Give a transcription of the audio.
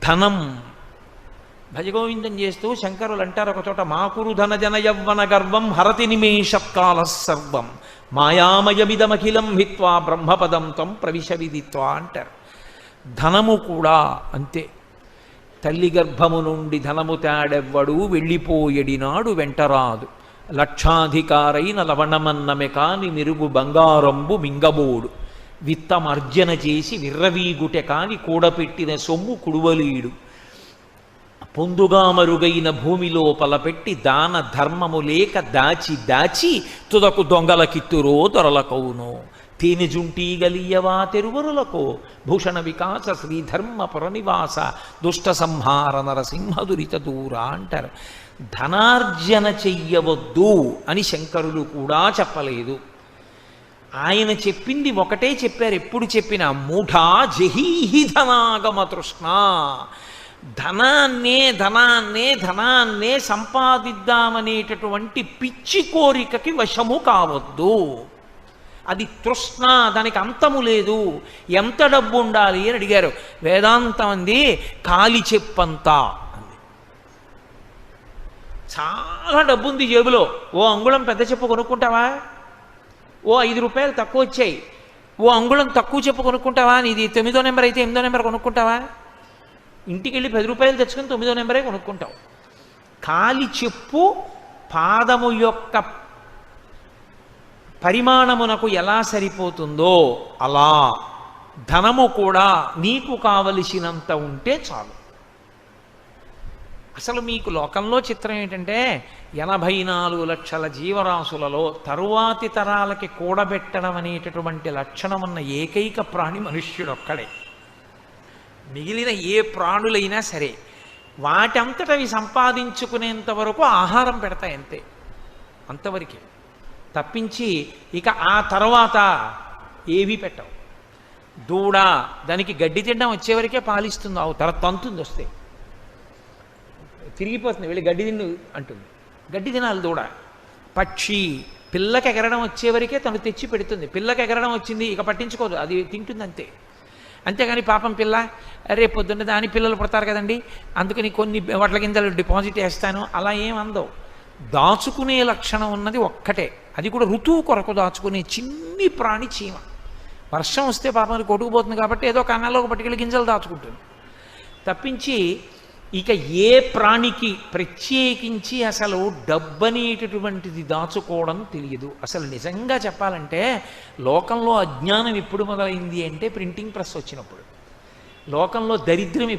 ధనం. భజగోవిందం చేస్తూ శంకరులు అంటారు ఒక చోట, మాకురు ధన జన యవ్వన గర్వం హరతి నిమేషకాల సర్వం మాయామయమిదమఖిలం హిత్వా బ్రహ్మపదం త్వం ప్రవిశ విదిత్వా అంటారు. ధనము కూడా అంతే. తల్లి గర్భము నుండి ధనము తేడెవ్వడు వెళ్ళిపోయడినాడు వెంటరాదు, లక్షాధికారైన లవణమన్నమె కాని మిరుగు బంగారంబు మింగబోడు, విత్తమర్జన చేసి విర్రవీగుటె కాని కూడపెట్టిన సొమ్ము కుడువలీడు, పొందుగా మరుగైన భూమి లోపల పెట్టి దాన ధర్మము లేక దాచి దాచి తుదకు దొంగల కిత్తురో దొరలకవును, తేనె జుంటీ గలియవా తెరువరులకో భూషణ వికాస శ్రీధర్మ పురనివాస దుష్ట సంహార నరసింహ దురిత దూర అంటారు. ధనార్జన చెయ్యవద్దు అని శంకరులు కూడా చెప్పలేదు. ఆయన చెప్పింది ఒకటే చెప్పారు ఎప్పుడు చెప్పినా, మూఢా జహీహి ధనాగమ తృష్ణ. ధనాన్నే ధనాన్నే ధనాన్నే సంపాదిద్దామనేటటువంటి పిచ్చి కోరికకి వశము కావద్దు. అది తృష్ణ, దానికి అంతము లేదు. ఎంత డబ్బు ఉండాలి అని అడిగారు. వేదాంతం అంది కాలి చెప్పంతా అంది. చాలా డబ్బు ఉంది జేబులో, ఓ అంగుళం పెద్ద చెప్పు కొనుక్కుంటావా? ఓ 5 రూపాయలు తక్కువ వచ్చాయి, ఓ అంగుళం తక్కువ చెప్పు కొనుక్కుంటావా? నీది 9వ నెంబర్ అయితే 8వ నెంబర్ కొనుక్కుంటావా? ఇంటికి వెళ్ళి 10 రూపాయలు తెచ్చుకొని 9వ నెంబరే కొనుక్కుంటావు. కాలి చెప్పు పాదము యొక్క పరిమాణమునకు ఎలా సరిపోతుందో అలా ధనము కూడా నీకు కావలసినంత ఉంటే చాలు. అసలు మీకు లోకంలో చిత్రం ఏంటంటే 84 లక్షల జీవరాశులలో తరువాతి తరాలకి కూడబెట్టడం అనేటటువంటి లక్షణం ఉన్న ఏకైక ప్రాణి మనుష్యుడొక్కడే. మిగిలిన ఏ ప్రాణులైనా సరే వాటంతటవి సంపాదించుకునేంత వరకు ఆహారం పెడతాయి అంతే, అంతవరకే తప్పించి ఇక ఆ తర్వాత ఏవీ పెట్టవు. దూడ దానికి గడ్డి తినడం వచ్చేవరకే పాలిస్తుంది, ఆ తర్వాత తంతుంది, వస్తే తిరిగిపోతుంది, వెళ్ళి గడ్డి తిన్ను అంటుంది, గడ్డి తినాలి దూడ. పక్షి పిల్లకి ఎగరడం వచ్చేవరకే తను తెచ్చి పెడుతుంది, పిల్లకి ఎగరడం వచ్చింది ఇక పట్టించుకోదు, అది తింటుంది అంతే. అంతేగాని పాపం పిల్ల రేపు పొద్దున్న దాని పిల్లలు పుడతారు కదండి అందుకని కొన్ని వడ్ల గింజలు డిపాజిట్ వేస్తాను అలా ఏం అందవు. దాచుకునే లక్షణం ఉన్నది ఒక్కటే, అది కూడా ఋతువు కొరకు దాచుకునే చిన్ని ప్రాణి చీమ. వర్షం వస్తే పాపం అది కొట్టుకుపోతుంది కాబట్టి ఏదో కన్నాలోకి పట్టుకెళ్ళి గింజలు దాచుకుంటుంది తప్పించి ఇక ఏ ప్రాణికి ప్రత్యేకించి అసలు డబ్బనేటటువంటిది దాచుకోవడం తెలియదు. అసలు నిజంగా చెప్పాలంటే లోకంలో అజ్ఞానం ఎప్పుడు మొదలైంది అంటే ప్రింటింగ్ ప్రెస్ వచ్చినప్పుడు. లోకంలో దరిద్రం